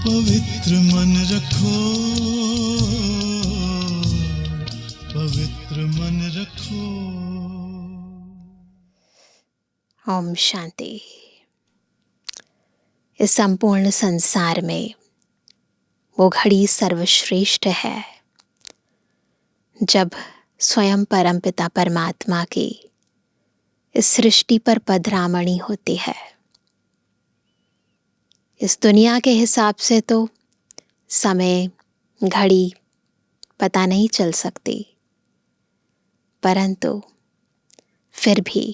पवित्र मन रखो, पवित्र मन रखो। ओम शांति। इस संपूर्ण संसार में वो घड़ी सर्वश्रेष्ठ है जब स्वयं परमपिता परमात्मा की इस सृष्टि पर पधरामणी होती है। इस दुनिया के हिसाब से तो समय, घड़ी पता नहीं चल सकती, परंतु फिर भी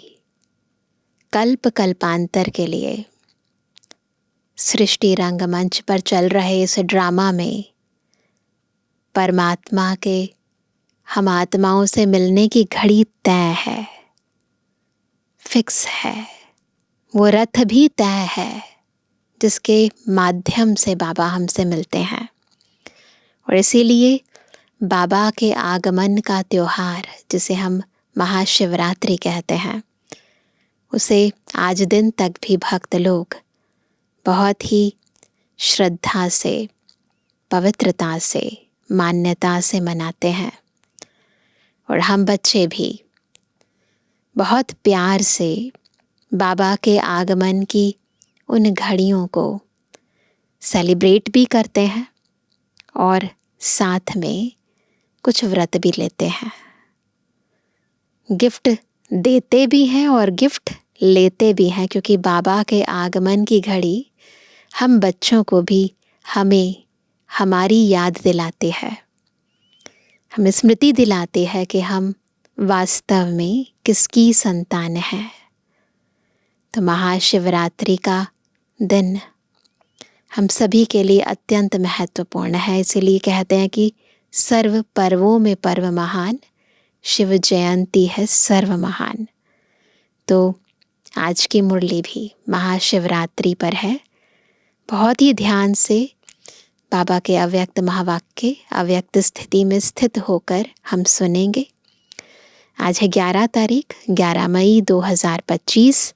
कल्प कल्पांतर के लिए सृष्टि रंगमंच पर चल रहे इस ड्रामा में परमात्मा के हम आत्माओं से मिलने की घड़ी तय है, फिक्स है। वो रथ भी तय है जिसके माध्यम से बाबा हमसे मिलते हैं। और इसीलिए बाबा के आगमन का त्योहार, जिसे हम महाशिवरात्रि कहते हैं, उसे आज दिन तक भी भक्त लोग बहुत ही श्रद्धा से, पवित्रता से, मान्यता से मनाते हैं। और हम बच्चे भी बहुत प्यार से बाबा के आगमन की उन घड़ियों को सेलिब्रेट भी करते हैं और साथ में कुछ व्रत भी लेते हैं। गिफ्ट देते भी हैं और गिफ्ट लेते भी हैं, क्योंकि बाबा के आगमन की घड़ी हम बच्चों को भी हमें हमारी याद दिलाती है, हमें स्मृति दिलाती है कि हम वास्तव में किसकी संतान हैं। तो महाशिवरात्रि का दिन हम सभी के लिए अत्यंत महत्वपूर्ण है। इसीलिए कहते हैं कि सर्व पर्वों में पर्व महान, शिव जयंती है सर्व महान। तो आज की मुरली भी महाशिवरात्रि पर है। बहुत ही ध्यान से बाबा के अव्यक्त महावाक्य अव्यक्त स्थिति में स्थित होकर हम सुनेंगे। आज है 11 तारीख, 11 मई 2025।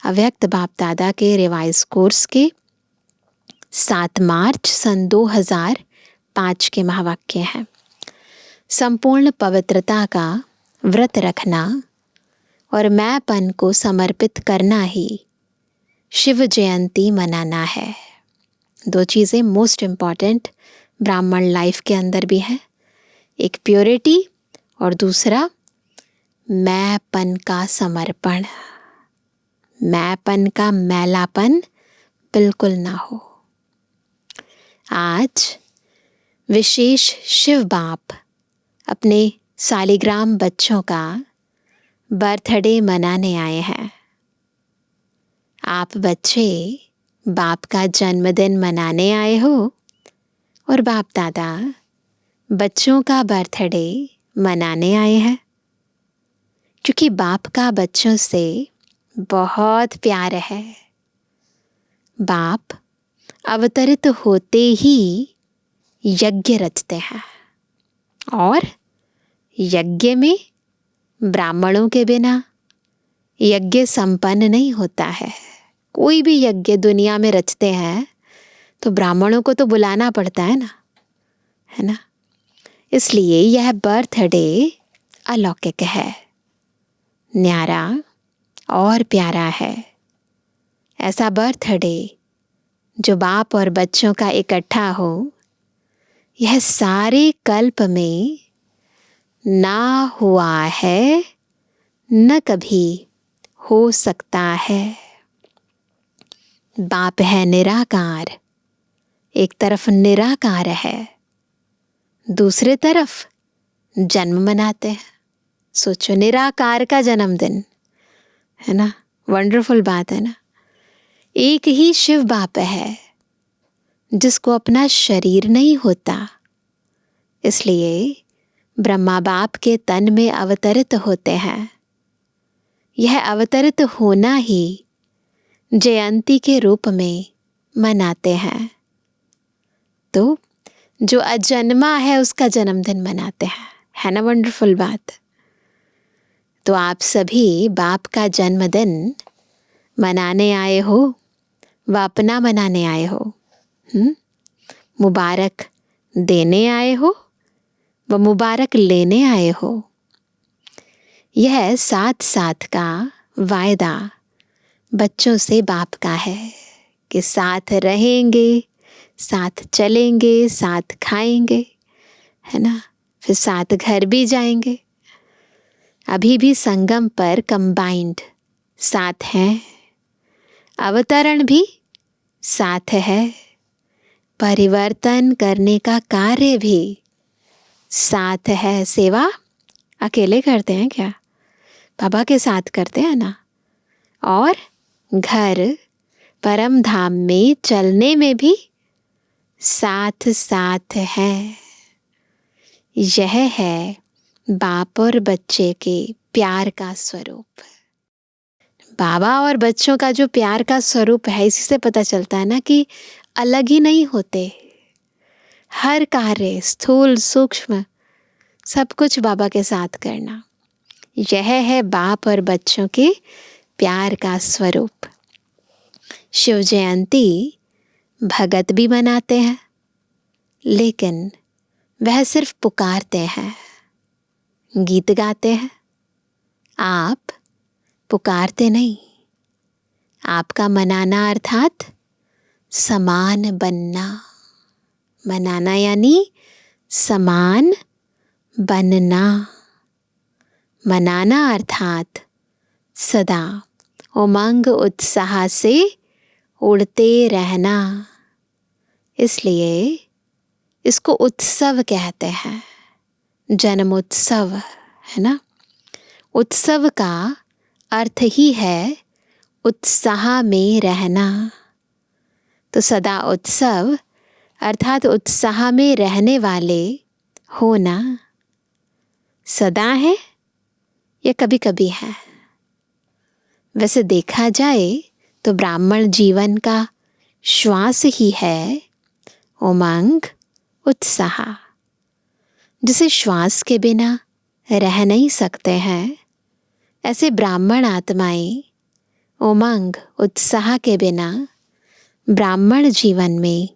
अव्यक्त बाप दादा के रिवाइज कोर्स के 7 मार्च सन 2005 के महावाक्य हैं। संपूर्ण पवित्रता का व्रत रखना और मैंपन को समर्पित करना ही शिव जयंती मनाना है। 2 चीज़ें मोस्ट इम्पॉर्टेंट ब्राह्मण लाइफ के अंदर भी है, एक प्योरिटी और दूसरा मैंपन का समर्पण। मैंपन का मैलापन बिल्कुल ना हो। आज विशेष शिव बाप अपने सालिग्राम बच्चों का बर्थडे मनाने आए हैं। आप बच्चे बाप का जन्मदिन मनाने आए हो और बाप दादा बच्चों का बर्थडे मनाने आए हैं, क्योंकि बाप का बच्चों से बहुत प्यार है। बाप अवतरित होते ही यज्ञ रचते हैं और यज्ञ में ब्राह्मणों के बिना यज्ञ संपन्न नहीं होता है। कोई भी यज्ञ दुनिया में रचते हैं तो ब्राह्मणों को तो बुलाना पड़ता है ना। इसलिए यह बर्थडे अलौकिक है, न्यारा और प्यारा है। ऐसा बर्थडे जो बाप और बच्चों का इकट्ठा हो, यह सारे कल्प में ना हुआ है, न कभी हो सकता है। बाप है निराकार, एक तरफ निराकार है, दूसरे तरफ जन्म मनाते हैं। सोचो, निराकार का जन्मदिन है ना, वंडरफुल बात है ना। एक ही शिव बाप है जिसको अपना शरीर नहीं होता, इसलिए ब्रह्मा बाप के तन में अवतरित होते हैं। यह अवतरित होना ही जयंती के रूप में मनाते हैं। तो जो अजन्मा है उसका जन्मदिन मनाते हैं, है ना वंडरफुल बात। तो आप सभी बाप का जन्मदिन मनाने आए हो व अपना मनाने आए हो। मुबारक देने आए हो व मुबारक लेने आए हो। यह साथ साथ का वायदा बच्चों से बाप का है कि साथ रहेंगे, साथ चलेंगे, साथ खाएंगे, है ना, फिर साथ घर भी जाएंगे। अभी भी संगम पर कंबाइंड साथ हैं, अवतरण भी साथ है, परिवर्तन करने का कार्य भी साथ है। सेवा अकेले करते हैं क्या? बाबा के साथ करते हैं ना। और घर परम धाम में चलने में भी साथ साथ है। यह है बाप और बच्चे के प्यार का स्वरूप। बाबा और बच्चों का जो प्यार का स्वरूप है, इसी से पता चलता है ना कि अलग ही नहीं होते। हर कार्य स्थूल सूक्ष्म सब कुछ बाबा के साथ करना, यह है बाप और बच्चों के प्यार का स्वरूप। शिव जयंती भगत भी मनाते हैं, लेकिन वह सिर्फ पुकारते हैं, गीत गाते हैं। आप पुकारते नहीं। आपका मनाना अर्थात समान बनना। मनाना यानी समान बनना। मनाना अर्थात सदा उमंग उत्साह से उड़ते रहना। इसलिए इसको उत्सव कहते हैं, जन्मोत्सव, है ना। उत्सव का अर्थ ही है उत्साह में रहना। तो सदा उत्सव अर्थात उत्साह में रहने वाले होना। सदा है या कभी कभी है? वैसे देखा जाए तो ब्राह्मण जीवन का श्वास ही है उमंग उत्साह। जिसे श्वास के बिना रह नहीं सकते हैं, ऐसे ब्राह्मण आत्माएं उमंग उत्साह के बिना ब्राह्मण जीवन में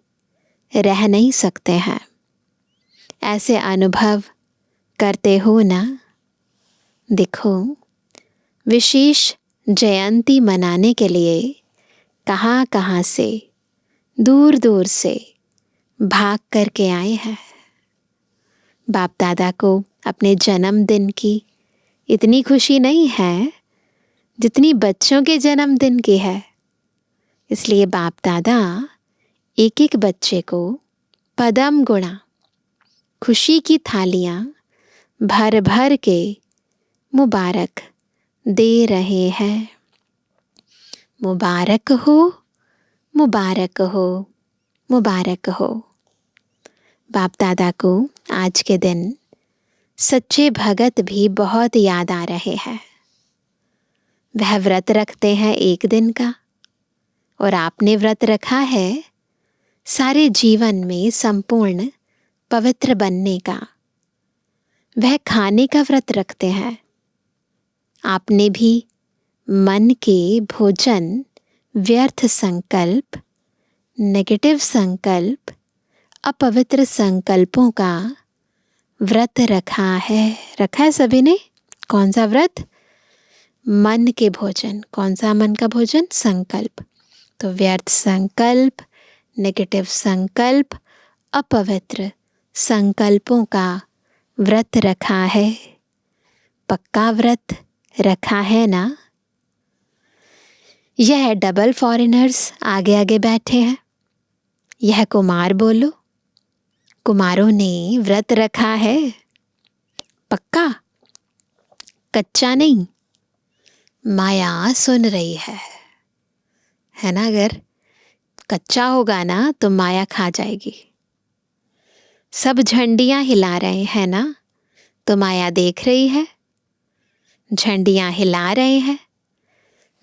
रह नहीं सकते हैं। ऐसे अनुभव करते हो ना। देखो, विशेष जयंती मनाने के लिए कहाँ कहाँ से दूर दूर से भाग करके आए हैं। बाप दादा को अपने जन्मदिन की इतनी खुशी नहीं है जितनी बच्चों के जन्मदिन की है। इसलिए बाप दादा एक एक बच्चे को पदम गुणा खुशी की थालियां भर भर के मुबारक दे रहे हैं। मुबारक हो, मुबारक हो, मुबारक हो। बाप दादा को आज के दिन सच्चे भगत भी बहुत याद आ रहे हैं। वह व्रत रखते हैं एक दिन का, और आपने व्रत रखा है सारे जीवन में संपूर्ण पवित्र बनने का। वह खाने का व्रत रखते हैं। आपने भी मन के भोजन, व्यर्थ संकल्प, नेगेटिव संकल्प, अपवित्र संकल्पों का व्रत रखा है सभी ने। कौन सा व्रत? मन के भोजन। कौन सा मन का भोजन? संकल्प। तो व्यर्थ संकल्प, नेगेटिव संकल्प, अपवित्र संकल्पों का व्रत रखा है। पक्का व्रत रखा है ना। यह डबल फॉरेनर्स आगे आगे बैठे हैं। यह कुमार बोलो। कुमारों ने व्रत रखा है पक्का, कच्चा नहीं। माया सुन रही है ना। अगर कच्चा होगा ना तो माया खा जाएगी। सब झंडियां हिला रहे हैं ना, तो माया देख रही है। झंडियां हिला रहे हैं।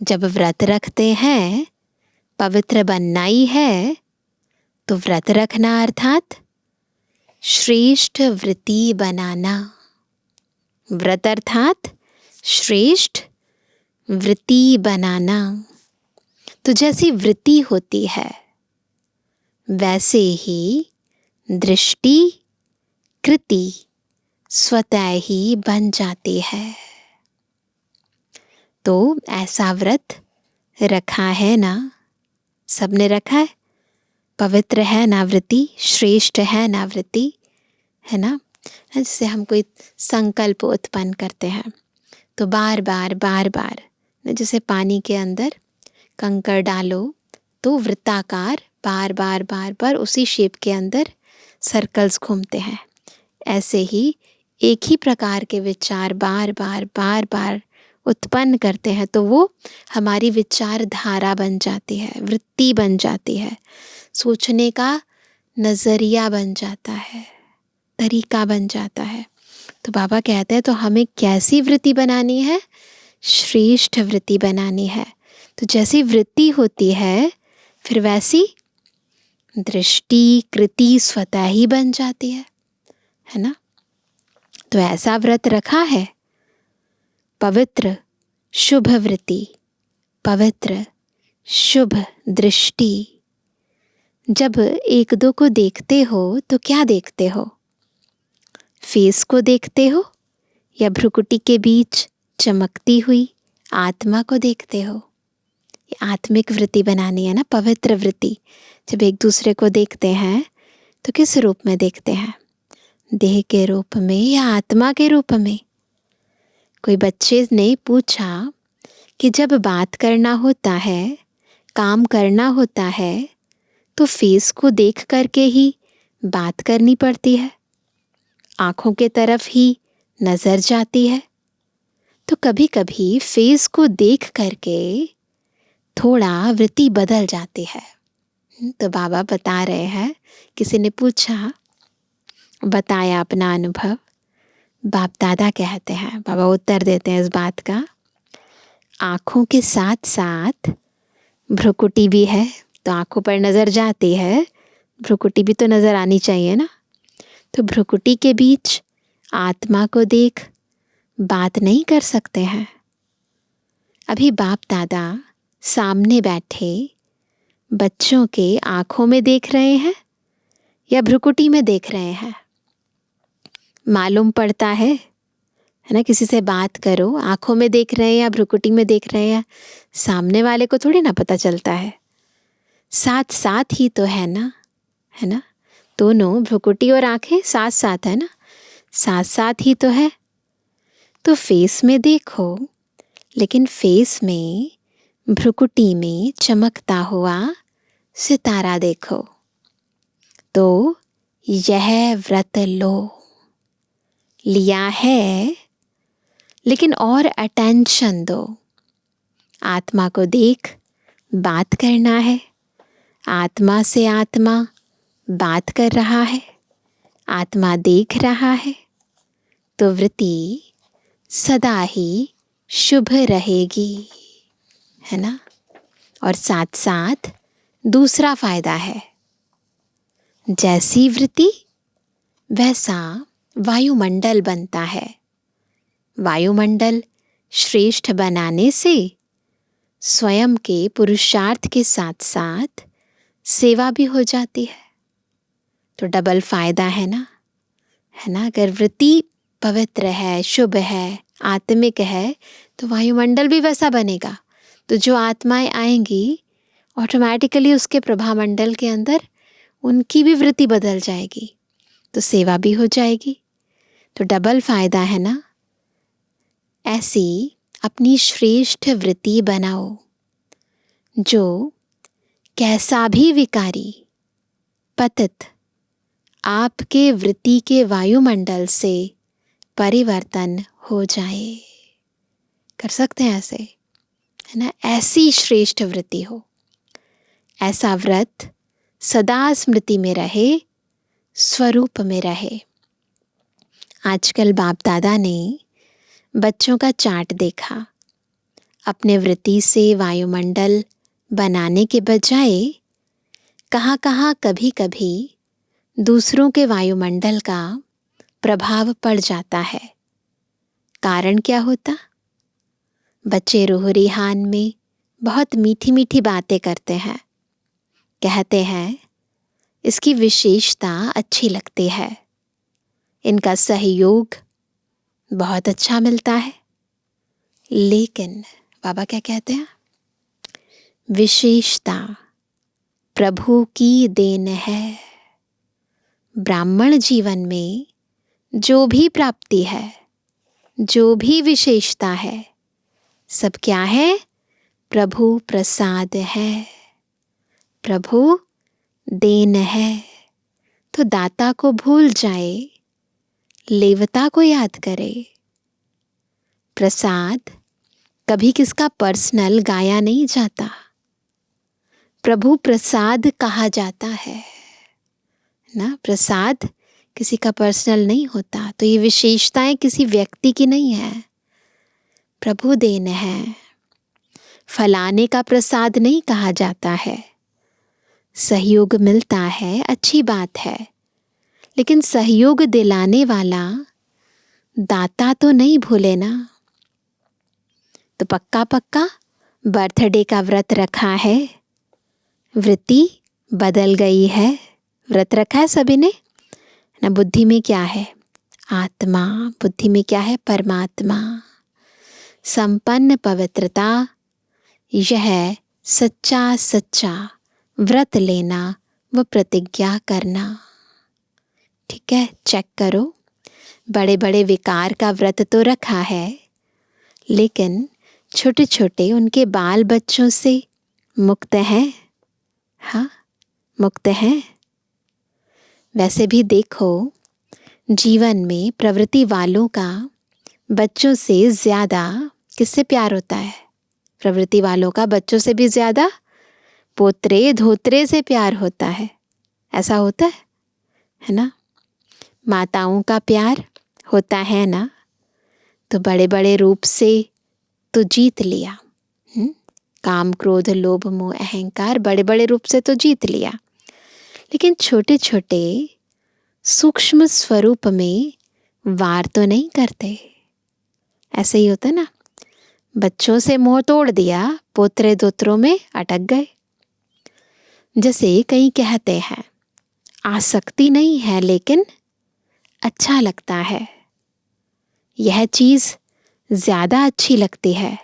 जब व्रत रखते हैं, पवित्र बनना ही है, तो व्रत रखना अर्थात श्रेष्ठ वृत्ति बनाना। व्रत अर्थात श्रेष्ठ वृत्ति बनाना। तो जैसी वृत्ति होती है, वैसे ही दृष्टि कृति स्वतः ही बन जाती है। तो ऐसा व्रत रखा है ना? सबने रखा है? पवित्र है ना वृत्ति, श्रेष्ठ है ना वृत्ति, है ना? जिससे हम कोई संकल्प उत्पन्न करते हैं तो बार बार जैसे पानी के अंदर कंकड़ डालो तो वृत्ताकार बार उसी शेप के अंदर सर्कल्स घूमते हैं। ऐसे ही एक ही प्रकार के विचार बार बार उत्पन्न करते हैं तो वो हमारी विचारधारा बन जाती है, वृत्ति बन जाती है, सोचने का नज़रिया बन जाता है, तरीका बन जाता है। तो बाबा कहते हैं तो हमें कैसी वृत्ति बनानी है? श्रेष्ठ वृत्ति बनानी है। तो जैसी वृत्ति होती है फिर वैसी दृष्टि कृति स्वतः ही बन जाती है ना? तो ऐसा व्रत रखा है, पवित्र शुभ वृत्ति, पवित्र शुभ दृष्टि। जब एक दो को देखते हो तो क्या देखते हो? फेस को देखते हो या भ्रुकुटी के बीच चमकती हुई आत्मा को देखते हो? ये आत्मिक वृत्ति बनानी है ना, पवित्र वृत्ति। जब एक दूसरे को देखते हैं तो किस रूप में देखते हैं? देह के रूप में या आत्मा के रूप में? कोई बच्चे ने पूछा कि जब बात करना होता है, काम करना होता है तो फेस को देख करके ही बात करनी पड़ती है, आँखों के तरफ ही नज़र जाती है। तो कभी कभी फेस को देख करके थोड़ा वृत्ति बदल जाती है। तो बाबा बता रहे हैं, किसी ने पूछा, बताया अपना अनुभव। बाप दादा कहते हैं, बाबा उत्तर देते हैं इस बात का, आँखों के साथ साथ भ्रुकुटी भी है तो आँखों पर नज़र जाती है, भ्रुकुटी भी तो नज़र आनी चाहिए ना। तो भ्रुकुटी के बीच आत्मा को देख बात नहीं कर सकते हैं। अभी बाप दादा सामने बैठे बच्चों के आँखों में देख रहे हैं या भ्रुकुटी में देख रहे हैं? मालूम पड़ता है ना? किसी से बात करो, आँखों में देख रहे हैं या भ्रुकुटी में देख रहे हैं, सामने वाले को थोड़ी ना पता चलता है। साथ साथ ही तो है ना, है ना? दोनों भ्रुकुटी और आँखें साथ साथ है ना, साथ साथ ही तो है। तो फेस में देखो, लेकिन फेस में भ्रुकुटी में चमकता हुआ सितारा देखो। तो यह व्रत लो, लिया है लेकिन और अटेंशन दो। आत्मा को देख बात करना है, आत्मा से आत्मा बात कर रहा है, आत्मा देख रहा है, तो वृत्ति सदा ही शुभ रहेगी, है ना? और साथ साथ दूसरा फायदा है, जैसी वृत्ति वैसा वायुमंडल बनता है। वायुमंडल श्रेष्ठ बनाने से स्वयं के पुरुषार्थ के साथ साथ सेवा भी हो जाती है। तो डबल फायदा है ना, है ना? अगर वृत्ति पवित्र है, शुभ है, आत्मिक है तो वायुमंडल भी वैसा बनेगा। तो जो आत्माएं आएंगी ऑटोमेटिकली उसके प्रभामंडल के अंदर उनकी भी वृत्ति बदल जाएगी, तो सेवा भी हो जाएगी। तो डबल फायदा है ना। ऐसी अपनी श्रेष्ठ वृत्ति बनाओ जो कैसा भी विकारी पतित आपके वृत्ति के वायुमंडल से परिवर्तन हो जाए। कर सकते हैं ऐसे, है ना? ऐसी श्रेष्ठ वृत्ति हो, ऐसा व्रत सदा स्मृति में रहे, स्वरूप में रहे। आजकल बाप दादा ने बच्चों का चार्ट देखा, अपने वृत्ति से वायुमंडल बनाने के बजाय कहाँ कहाँ कभी कभी दूसरों के वायुमंडल का प्रभाव पड़ जाता है। कारण क्या होता? बच्चे रूह रिहान में बहुत मीठी मीठी बातें करते हैं, कहते हैं इसकी विशेषता अच्छी लगती है, इनका सहयोग बहुत अच्छा मिलता है। लेकिन बाबा क्या कहते हैं? विशेषता प्रभु की देन है। ब्राह्मण जीवन में जो भी प्राप्ति है, जो भी विशेषता है, सब क्या है? प्रभु प्रसाद है, प्रभु देन है। तो दाता को भूल जाए, लेवता को याद करे। प्रसाद कभी किसका पर्सनल गाया नहीं जाता, प्रभु प्रसाद कहा जाता है ना। प्रसाद किसी का पर्सनल नहीं होता। तो ये विशेषताएं किसी व्यक्ति की नहीं है, प्रभु देन है। फलाने का प्रसाद नहीं कहा जाता है। सहयोग मिलता है, अच्छी बात है, लेकिन सहयोग दिलाने वाला दाता तो नहीं भूले ना। तो पक्का पक्का बर्थडे का व्रत रखा है, वृत्ति बदल गई है। व्रत रखा है सभी ने ना। बुद्धि में क्या है? आत्मा। बुद्धि में क्या है? परमात्मा। संपन्न पवित्रता, यह सच्चा सच्चा व्रत लेना व प्रतिज्ञा करना। ठीक है, चेक करो। बड़े बड़े विकार का व्रत तो रखा है, लेकिन छोटे छोटे उनके बाल बच्चों से मुक्त हैं। हाँ, मुक्त हैं। वैसे भी देखो, जीवन में प्रवृत्ति वालों का बच्चों से ज़्यादा किससे प्यार होता है? प्रवृत्ति वालों का बच्चों से भी ज़्यादा पोतरे धोतरे से प्यार होता है। ऐसा होता है ना। माताओं का प्यार होता है ना। तो बड़े बड़े रूप से तो जीत लिया, काम क्रोध लोभ मोह अहंकार, बड़े बड़े रूप से तो जीत लिया, लेकिन छोटे छोटे सूक्ष्म स्वरूप में वार तो नहीं करते। ऐसे ही होता ना, बच्चों से मोह तोड़ दिया, पोतरे दोत्रों में अटक गए। जैसे कई कहते हैं, आसक्ति नहीं है लेकिन अच्छा लगता है। यह चीज़ ज़्यादा अच्छी लगती है,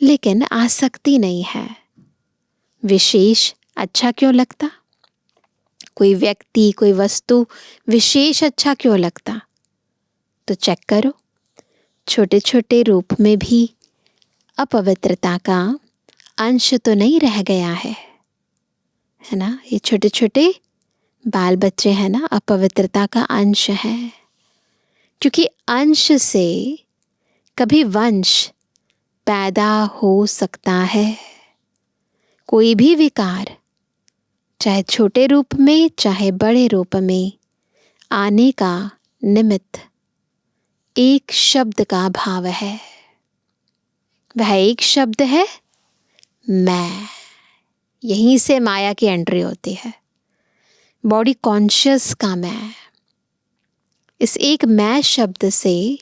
लेकिन आसक्ति नहीं है। विशेष अच्छा क्यों लगता? कोई व्यक्ति, कोई वस्तु विशेष अच्छा क्यों लगता? तो चेक करो, छोटे छोटे रूप में भी अपवित्रता का अंश तो नहीं रह गया है ना। ये छोटे छोटे बाल बच्चे हैं ना, अपवित्रता का अंश है। क्योंकि अंश से कभी वंश पैदा हो सकता है। कोई भी विकार, चाहे छोटे रूप में चाहे बड़े रूप में, आने का निमित्त एक शब्द का भाव है। वह एक शब्द है मैं। यहीं से माया की एंट्री होती है, बॉडी कॉन्शियस का मैं। इस एक मैं शब्द से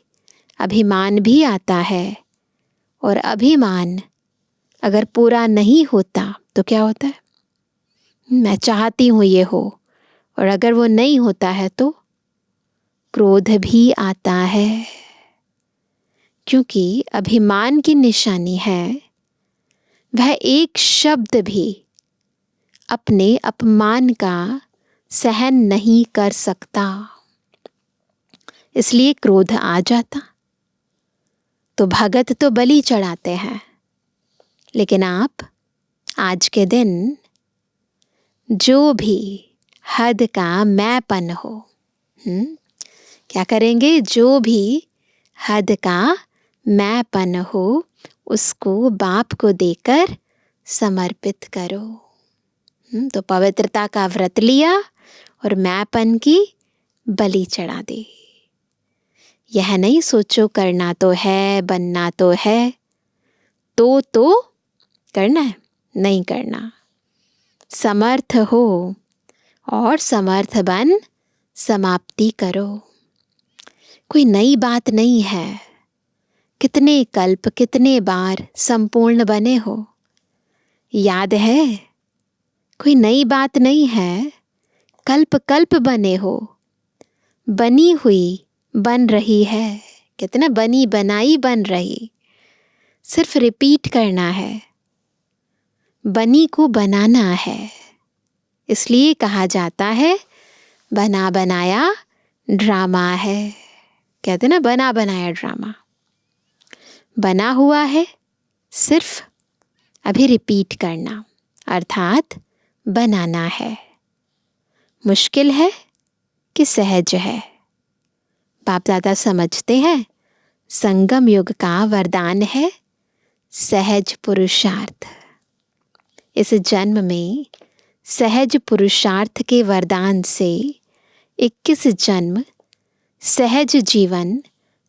अभिमान भी आता है, और अभिमान अगर पूरा नहीं होता तो क्या होता है? मैं चाहती हूँ ये हो, और अगर वो नहीं होता है तो क्रोध भी आता है। क्योंकि अभिमान की निशानी है, वह एक शब्द भी अपने अपमान का सहन नहीं कर सकता, इसलिए क्रोध आ जाता। तो भगत तो बलि चढ़ाते हैं, लेकिन आप आज के दिन जो भी हद का मैंपन हो, क्या करेंगे? जो भी हद का मैंपन हो, उसको बाप को देकर समर्पित करो। तो पवित्रता का व्रत लिया और मैंपन की बलि चढ़ा दी। यह नहीं सोचो करना तो है, बनना तो है, तो करना है, नहीं करना। समर्थ हो और समर्थ बन समाप्ति करो। कोई नई बात नहीं है। कितने कल्प, कितने बार संपूर्ण बने हो, याद है? कोई नई बात नहीं है। कल्प कल्प बने हो, बनी हुई बन रही है। कहते ना, बनी बनाई बन रही, सिर्फ रिपीट करना है, बनी को बनाना है। इसलिए कहा जाता है बना बनाया ड्रामा है। कहते ना, बना बनाया ड्रामा। बना हुआ है, सिर्फ अभी रिपीट करना, अर्थात बनाना है। मुश्किल है कि सहज है? बाप दादा समझते हैं संगम युग का वरदान है सहज पुरुषार्थ। इस जन्म में सहज पुरुषार्थ के वरदान से 21 जन्म सहज जीवन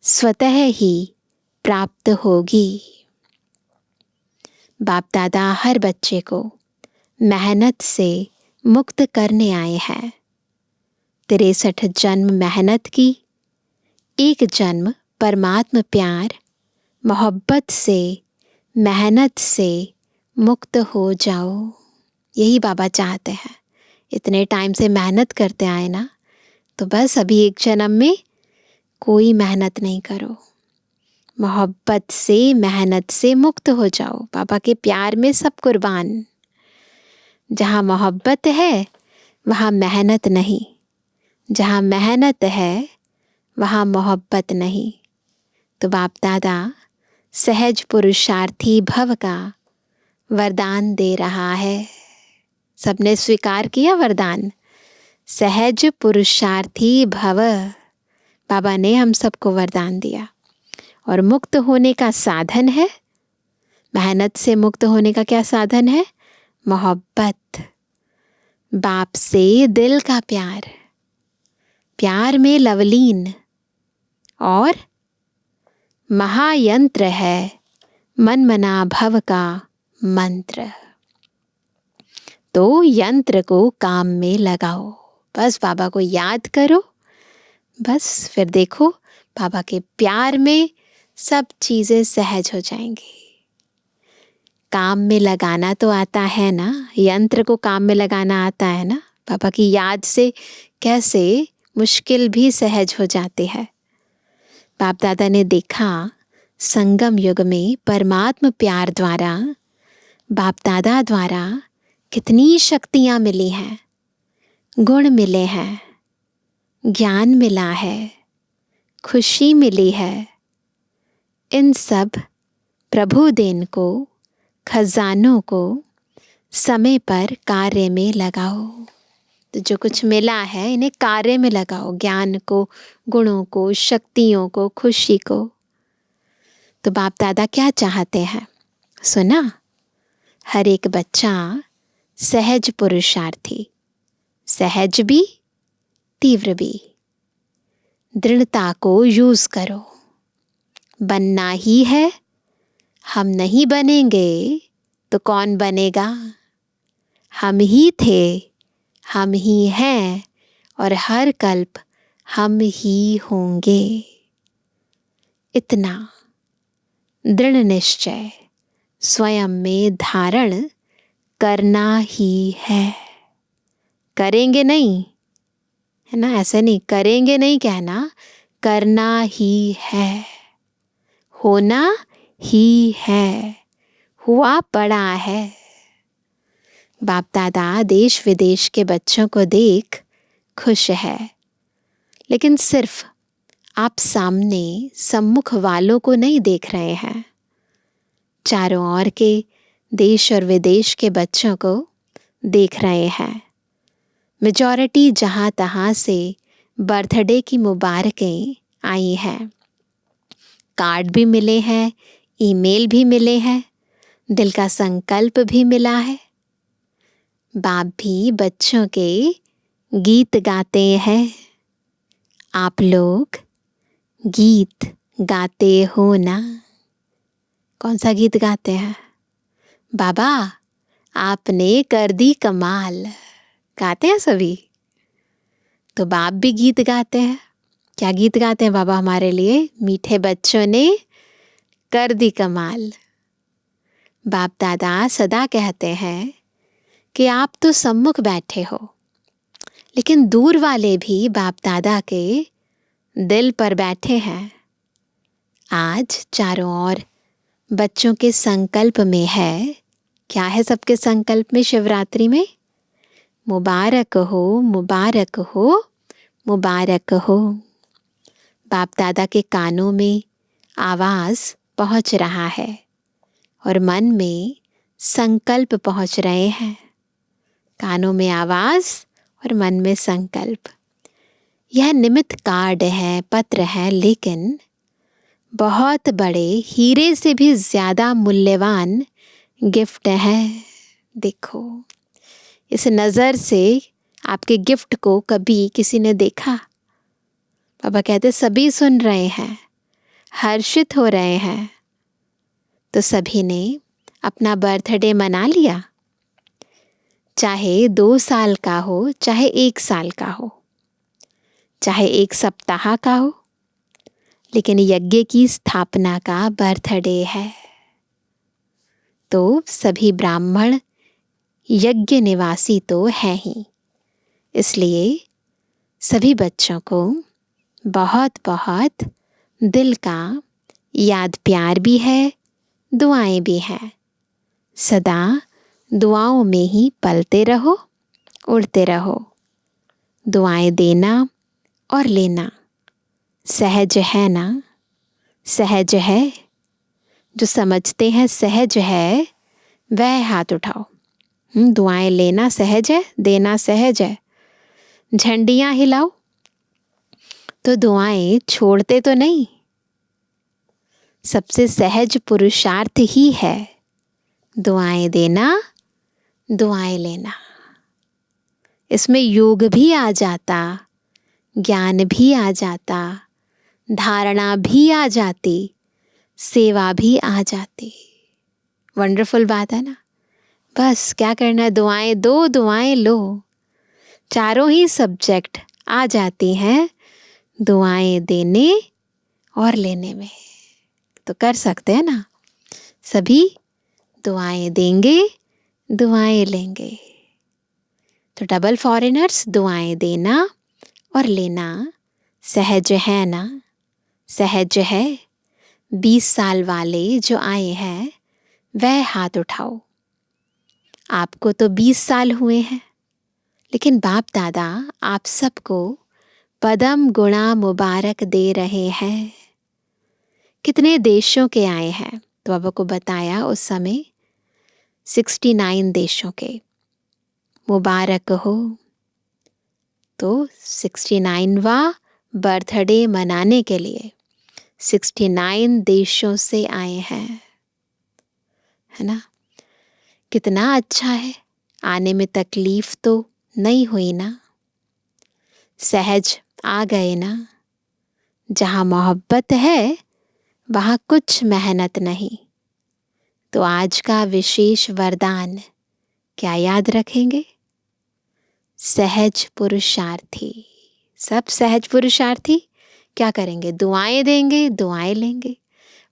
स्वतः ही प्राप्त होगी। बाप दादा हर बच्चे को मेहनत से मुक्त करने आए हैं। 63 जन्म मेहनत की, एक जन्म परमात्म प्यार मोहब्बत से मेहनत से मुक्त हो जाओ। यही बाबा चाहते हैं। इतने टाइम से मेहनत करते आए ना, तो बस अभी एक जन्म में कोई मेहनत नहीं करो, मोहब्बत से मेहनत से मुक्त हो जाओ। बाबा के प्यार में सब कुर्बान। जहाँ मोहब्बत है वहाँ मेहनत नहीं, जहाँ मेहनत है वहाँ मोहब्बत नहीं। तो बाप दादा सहज पुरुषार्थी भव का वरदान दे रहा है। सबने स्वीकार किया वरदान, सहज पुरुषार्थी भव। बाबा ने हम सबको वरदान दिया। और मुक्त होने का साधन है, मेहनत से मुक्त होने का क्या साधन है? मोहब्बत। बाप से दिल का प्यार, प्यार में लवलीन। और महायंत्र है मन मना भव का मंत्र। तो यंत्र को काम में लगाओ, बस बाबा को याद करो, बस फिर देखो बाबा के प्यार में सब चीज़ें सहज हो जाएंगी। काम में लगाना तो आता है ना, यंत्र को काम में लगाना आता है ना। बाबा की याद से कैसे मुश्किल भी सहज हो जाती है। बाप दादा ने देखा संगम युग में परमात्म प्यार द्वारा, बाप दादा द्वारा कितनी शक्तियाँ मिली हैं, गुण मिले हैं, ज्ञान मिला है, खुशी मिली है। इन सब प्रभु देन को, खजानों को समय पर कार्य में लगाओ। तो जो कुछ मिला है इन्हें कार्य में लगाओ, ज्ञान को, गुणों को, शक्तियों को, खुशी को। तो बाप दादा क्या चाहते हैं? सुना, हर एक बच्चा सहज पुरुषार्थी, सहज भी तीव्र भी। दृढ़ता को यूज करो। बनना ही है, हम नहीं बनेंगे तो कौन बनेगा? हम ही थे, हम ही हैं और हर कल्प हम ही होंगे। इतना दृढ़ निश्चय स्वयं में धारण करना ही है। करेंगे नहीं, है ना, ऐसे नहीं, करेंगे नहीं कहना, करना ही है, होना ही है, हुआ पड़ा है। बाप दादा देश विदेश के बच्चों को देख खुश है, लेकिन सिर्फ आप सामने सम्मुख वालों को नहीं देख रहे हैं, चारों ओर के देश और विदेश के बच्चों को देख रहे हैं। मेजॉरिटी जहाँ तहाँ से बर्थडे की मुबारकें आई हैं, कार्ड भी मिले हैं, ईमेल भी मिले हैं, दिल का संकल्प भी मिला है। बाप भी बच्चों के गीत गाते हैं। आप लोग गीत गाते हो ना? कौन सा गीत गाते हैं? बाबा आपने कर दी कमाल, गाते हैं सभी। तो बाप भी गीत गाते हैं। क्या गीत गाते हैं बाबा हमारे लिए? मीठे बच्चों ने कर दी कमाल। बाप दादा सदा कहते हैं कि आप तो सम्मुख बैठे हो, लेकिन दूर वाले भी बाप दादा के दिल पर बैठे हैं। आज चारों ओर बच्चों के संकल्प में है, क्या है सबके संकल्प में शिवरात्रि में? मुबारक हो, मुबारक हो, मुबारक हो। बाप दादा के कानों में आवाज पहुंच रहा है और मन में संकल्प पहुंच रहे हैं। कानों में आवाज और मन में संकल्प। यह निमित्त कार्ड है, पत्र है, लेकिन बहुत बड़े हीरे से भी ज्यादा मूल्यवान गिफ्ट है। देखो, इस नजर से आपके गिफ्ट को कभी किसी ने देखा? पापा कहते सभी सुन रहे हैं, हर्षित हो रहे हैं। तो सभी ने अपना बर्थडे मना लिया, चाहे 2 साल का हो, चाहे 1 साल का हो, चाहे 1 सप्ताह का हो, लेकिन यज्ञ की स्थापना का बर्थडे है। तो सभी ब्राह्मण यज्ञ निवासी तो हैं ही, इसलिए सभी बच्चों को बहुत बहुत दिल का याद प्यार भी है, दुआएं भी हैं। सदा दुआओं में ही पलते रहो, उड़ते रहो। दुआएं देना और लेना सहज है ना? सहज है? जो समझते हैं सहज है वह हाथ उठाओ। दुआएं लेना सहज है, देना सहज है। झंडियां हिलाओ तो दुआएं छोड़ते तो नहीं। सबसे सहज पुरुषार्थ ही है दुआएं देना, दुआएं लेना। इसमें योग भी आ जाता, ज्ञान भी आ जाता, धारणा भी आ जाती, सेवा भी आ जाती। वंडरफुल बात है ना? बस क्या करना है, दुआएं दो, दुआएं लो। चारों ही सब्जेक्ट आ जाती हैं दुआएं देने और लेने में। तो कर सकते हैं ना? सभी दुआएं देंगे, दुआएं लेंगे। तो डबल फॉरेनर्स, दुआएं देना और लेना सहज है ना? सहज है। 20 साल वाले जो आए हैं वह हाथ उठाओ। आपको तो 20 साल हुए हैं, लेकिन बाप दादा आप सबको पदम गुणा मुबारक दे रहे हैं। कितने देशों के आए हैं? तो बाबा को बताया उस समय 69 देशों के। मुबारक हो। तो 69वां बर्थडे मनाने के लिए 69 देशों से आए हैं, है ना? कितना अच्छा है। आने में तकलीफ तो नहीं हुई ना? सहज आ गए ना? जहाँ मोहब्बत है वहाँ कुछ मेहनत नहीं। तो आज का विशेष वरदान क्या याद रखेंगे? सहज पुरुषार्थी। सब सहज पुरुषार्थी क्या करेंगे? दुआएं देंगे, दुआएं लेंगे,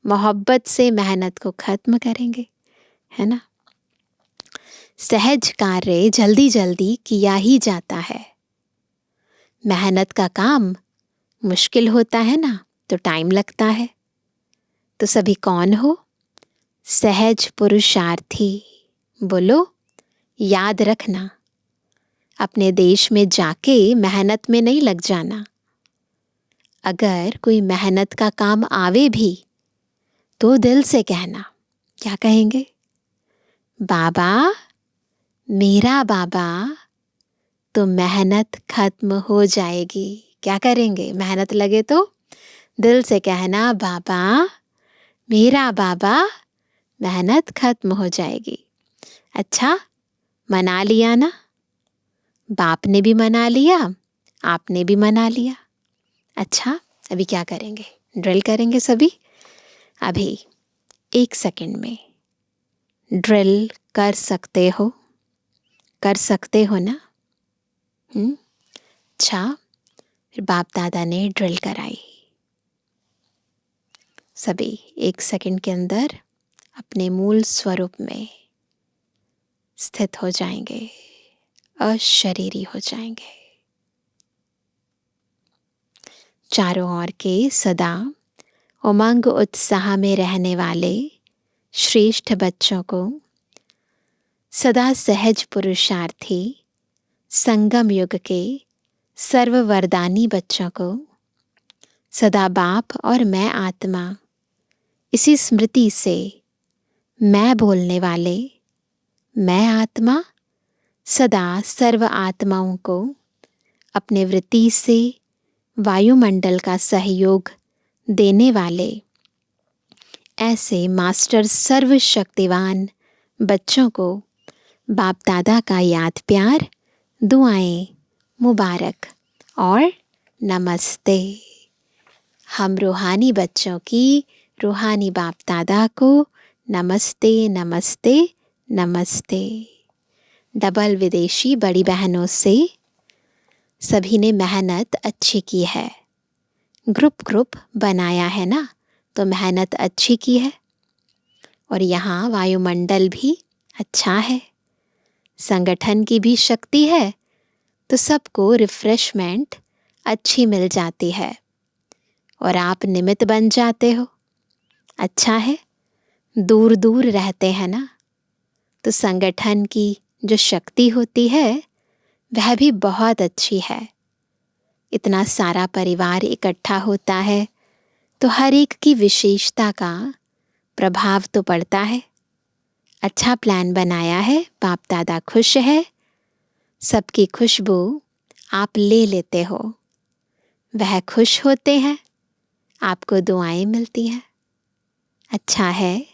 मोहब्बत से मेहनत को खत्म करेंगे, है ना? सहज कार्य जल्दी जल्दी किया ही जाता है। मेहनत का काम मुश्किल होता है ना, तो टाइम लगता है। तो सभी कौन हो? सहज पुरुषार्थी। बोलो, याद रखना। अपने देश में जाके मेहनत में नहीं लग जाना। अगर कोई मेहनत का काम आवे भी तो दिल से कहना। क्या कहेंगे? बाबा, मेरा बाबा, तो मेहनत खत्म हो जाएगी। क्या करेंगे? मेहनत लगे तो दिल से कहना, बाबा, मेरा बाबा, मेहनत खत्म हो जाएगी। अच्छा, मना लिया ना? बाप ने भी मना लिया, आपने भी मना लिया। अच्छा, अभी क्या करेंगे? ड्रिल करेंगे सभी। अभी 1 सेकंड में ड्रिल कर सकते हो? कर सकते हो ना? अच्छा, फिर बाप दादा ने ड्रिल कराई। सभी 1 सेकंड के अंदर अपने मूल स्वरूप में स्थित हो जाएंगे, अशरीरी हो जाएंगे। चारों ओर के सदा उमंग उत्साह में रहने वाले श्रेष्ठ बच्चों को, सदा सहज पुरुषार्थी संगम युग के सर्व वरदानी बच्चों को, सदा बाप और मैं आत्मा इसी स्मृति से मैं बोलने वाले मैं आत्मा सदा सर्व आत्माओं को अपने वृत्ति से वायुमंडल का सहयोग देने वाले ऐसे मास्टर सर्वशक्तिवान बच्चों को बाप दादा का याद प्यार, दुआएं, मुबारक और नमस्ते। हम रूहानी बच्चों की रूहानी बाप दादा को नमस्ते नमस्ते नमस्ते। डबल विदेशी बड़ी बहनों से सभी ने मेहनत अच्छी की है, ग्रुप बनाया है ना, तो मेहनत अच्छी की है। और यहाँ वायुमंडल भी अच्छा है, संगठन की भी शक्ति है, तो सबको रिफ्रेशमेंट अच्छी मिल जाती है और आप निमित्त बन जाते हो। अच्छा है, दूर दूर रहते हैं ना, तो संगठन की जो शक्ति होती है वह भी बहुत अच्छी है। इतना सारा परिवार इकट्ठा होता है तो हर एक की विशेषता का प्रभाव तो पड़ता है। अच्छा प्लान बनाया है, बाप दादा खुश है, सबकी खुशबू आप ले लेते हो, वह खुश होते हैं, आपको दुआएं मिलती हैं। अच्छा है,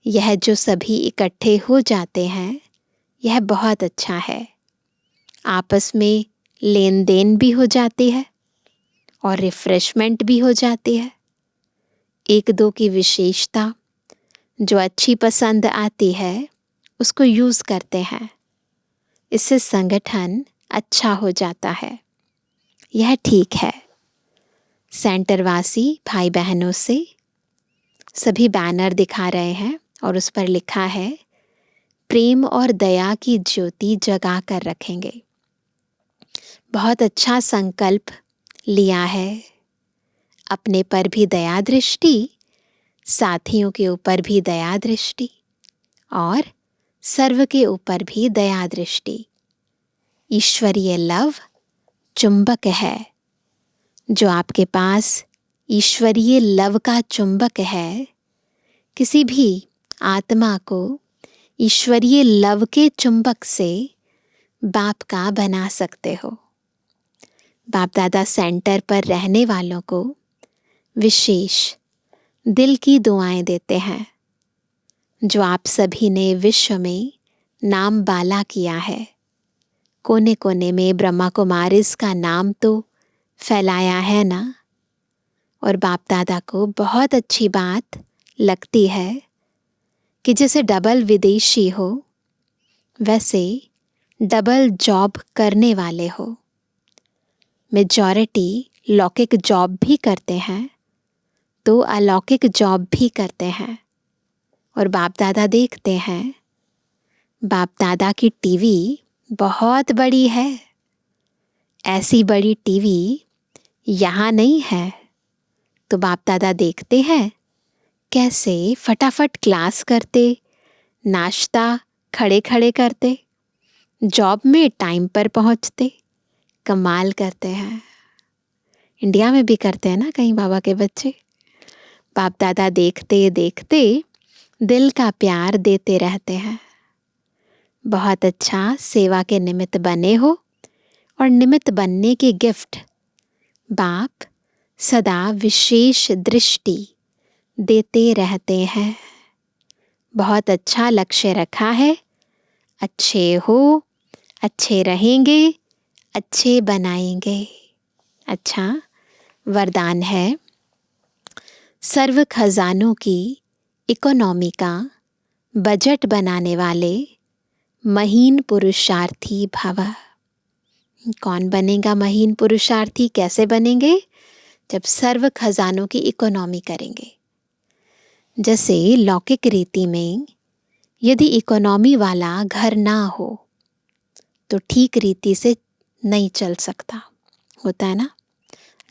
यह जो सभी इकट्ठे हो जाते हैं यह बहुत अच्छा है। आपस में लेन देन भी हो जाती है और रिफ्रेशमेंट भी हो जाती है। एक दो की विशेषता जो अच्छी पसंद आती है उसको यूज़ करते हैं, इससे संगठन अच्छा हो जाता है। यह ठीक है। सेंटरवासी भाई बहनों से सभी बैनर दिखा रहे हैं और उस पर लिखा है प्रेम और दया की ज्योति जगा कर रखेंगे। बहुत अच्छा संकल्प लिया है। अपने पर भी दया दृष्टि, साथियों के ऊपर भी दया दृष्टि और सर्व के ऊपर भी दया दृष्टि। ईश्वरीय लव चुंबक है। जो आपके पास ईश्वरीय लव का चुंबक है, किसी भी आत्मा को ईश्वरीय लव के चुंबक से बाप का बना सकते हो। बाप दादा सेंटर पर रहने वालों को विशेष दिल की दुआएं देते हैं। जो आप सभी ने विश्व में नाम बाला किया है, कोने कोने में ब्रह्मा कुमारिस का नाम तो फैलाया है ना। और बाप दादा को बहुत अच्छी बात लगती है कि जैसे डबल विदेशी हो वैसे डबल जॉब करने वाले हो। मेजॉरिटी लौकिक जॉब भी करते हैं तो अलौकिक जॉब भी करते हैं। और बाप दादा देखते हैं, बाप दादा की टीवी बहुत बड़ी है। ऐसी बड़ी टीवी यहाँ नहीं है। तो बाप दादा देखते हैं कैसे फटाफट क्लास करते, नाश्ता खड़े खड़े करते, जॉब में टाइम पर पहुँचते, कमाल करते हैं। इंडिया में भी करते हैं ना कहीं बाबा के बच्चे। बाप दादा देखते देखते दिल का प्यार देते रहते हैं। बहुत अच्छा, सेवा के निमित्त बने हो और निमित्त बनने की गिफ्ट बाप सदा विशेष दृष्टि देते रहते हैं। बहुत अच्छा लक्ष्य रखा है। अच्छे हो, अच्छे रहेंगे, अच्छे बनाएंगे। अच्छा वरदान है, सर्व खजानों की इकोनॉमी का बजट बनाने वाले महीन पुरुषार्थी भव। कौन बनेगा महीन पुरुषार्थी? कैसे बनेंगे? जब सर्व खजानों की इकोनॉमी करेंगे। जैसे लौकिक रीति में यदि इकोनॉमी वाला घर ना हो तो ठीक रीति से नहीं चल सकता, होता है ना।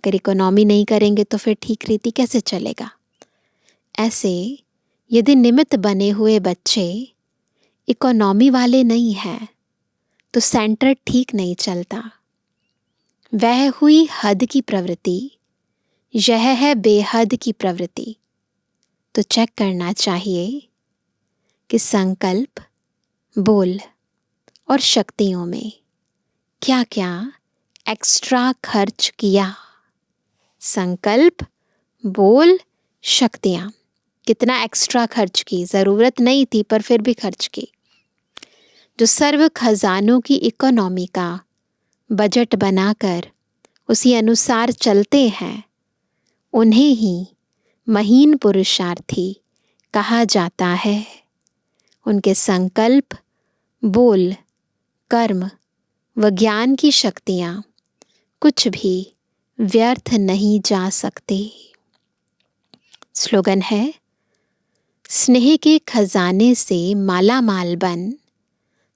अगर इकोनॉमी नहीं करेंगे तो फिर ठीक रीति कैसे चलेगा। ऐसे यदि निमित्त बने हुए बच्चे इकोनॉमी वाले नहीं हैं तो सेंटर ठीक नहीं चलता। वह हुई हद की प्रवृत्ति, यह है बेहद की प्रवृत्ति। तो चेक करना चाहिए कि संकल्प, बोल और शक्तियों में क्या क्या एक्स्ट्रा खर्च किया। संकल्प, बोल, शक्तियाँ, कितना एक्स्ट्रा खर्च की, ज़रूरत नहीं थी पर फिर भी खर्च की। जो सर्व खजानों की इकोनॉमी का बजट बनाकर उसी अनुसार चलते हैं, उन्हें ही महीन पुरुषार्थी कहा जाता है। उनके संकल्प, बोल, कर्म व ज्ञान की शक्तियाँ कुछ भी व्यर्थ नहीं जा सकते। स्लोगन है, स्नेह के खजाने से माला माल बन,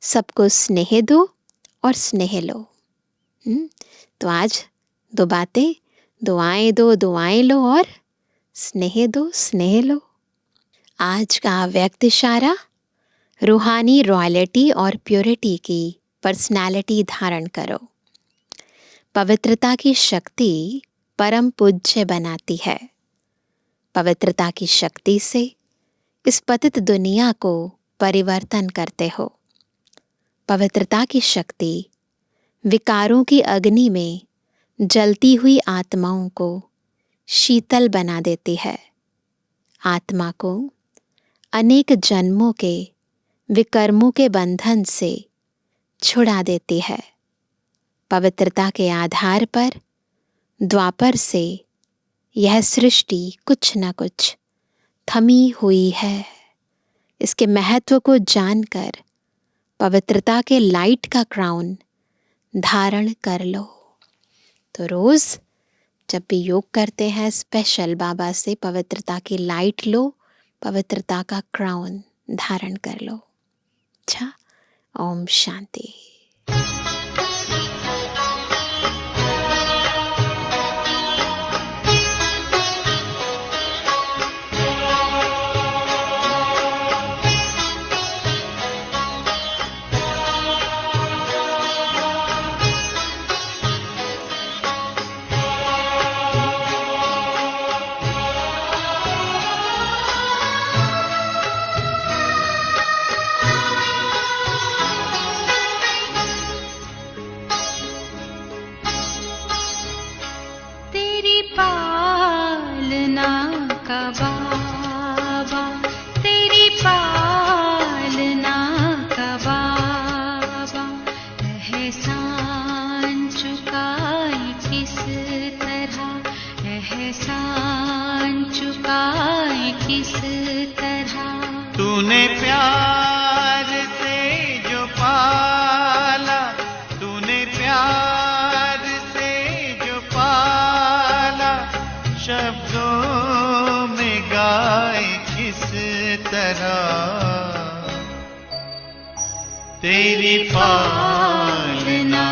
सबको स्नेह दो और स्नेह लो। तो आज दो बातें, दुआएं दो, दुआएं लो और स्नेह दो, स्नेह लो। आज का व्यक्त इशारा, रूहानी रॉयल्टी और प्योरिटी की पर्सनालिटी धारण करो। पवित्रता की शक्ति परम पूज्य बनाती है। पवित्रता की शक्ति से इस पतित दुनिया को परिवर्तन करते हो। पवित्रता की शक्ति विकारों की अग्नि में जलती हुई आत्माओं को शीतल बना देती है। आत्मा को अनेक जन्मों के विकर्मों के बंधन से छुड़ा देती है। पवित्रता के आधार पर द्वापर से यह सृष्टि कुछ न कुछ थमी हुई है। इसके महत्व को जानकर पवित्रता के लाइट का क्राउन धारण कर लो। तो रोज जब भी योग करते हैं, स्पेशल बाबा से पवित्रता की लाइट लो, पवित्रता का क्राउन धारण कर लो। अच्छा, ओम शांति। तूने प्यार से जो पाला, तूने प्यार से जो पाला, शब्दों में गाए किस तरह। तेरी पालना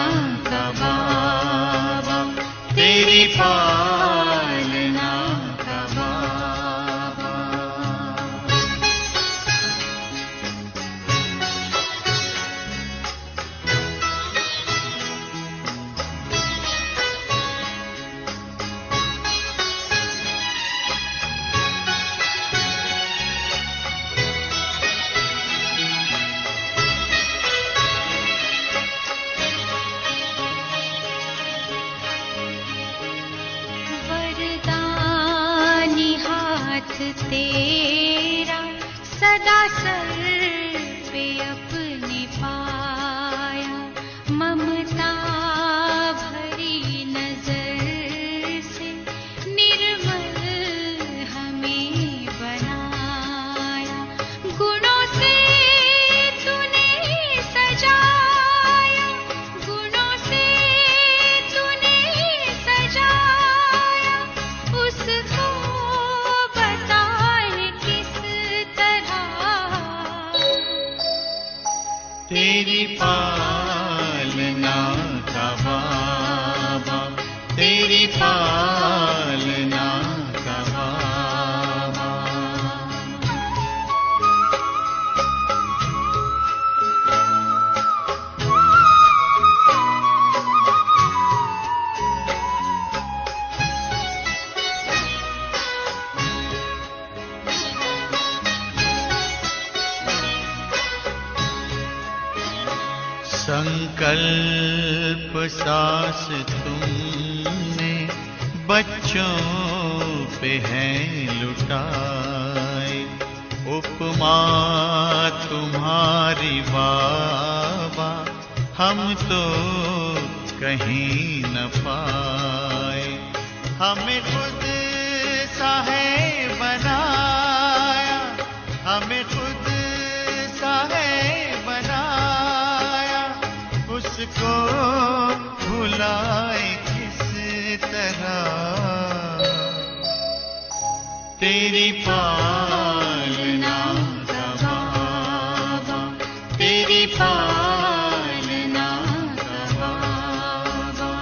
का बाबा, तेरी पालना का बाबा। तेरा सदा सर पे अपने पाया, ममता भरी नजर से निर्मल हमें बनाया। गुणों से तूने सजाया, गुणों से तूने सजाया, उसको तेरी पालना का बाबा, तेरी पालना जो सास तुमने बच्चों पे है लुटाए, उपमा तुम्हारी बाबा हम तो कहीं न पाए। हमें खुद सा है बनाया, हमें खुद सा है बनाया, उसको भुलाए किस तरह। तेरी पालना का बाबा, तेरी पालना का बाबा।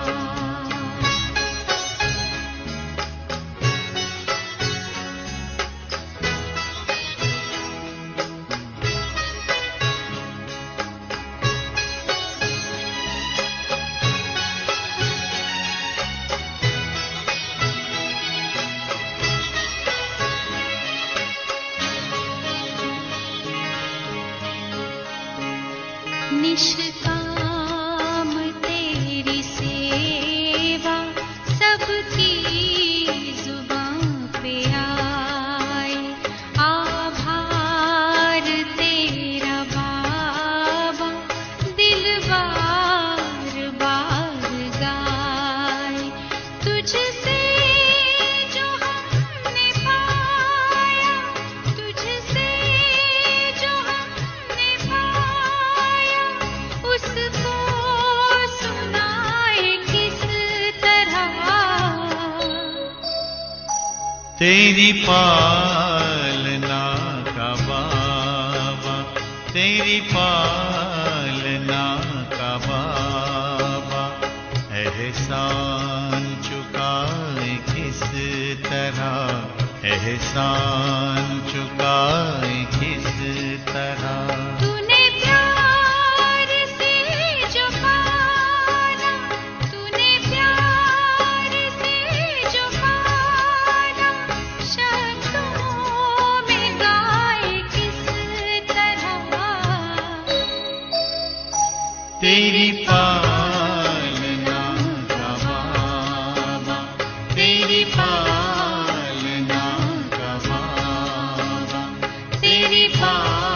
निष्काम तेरी सेवा सबकी जुबां पे आए, आभार तेरा बाबा दिल बार बार गाए। तुझसे जो हमने पाया, तुझसे जो हमने पाया, उसको सुनाए किस तरह। तेरी पालना का बाबा, तेरी पालना का बाबा, एहसान चुकाए किस तरह, एहसान चुकाए किस तरह। तूने प्यार से जो पाला, तूने प्यार से जो पाला, शब्दों में गाए किस तरह। तेरी पालना का बाबा, तेरी पालना का बाबा, तेरी पालना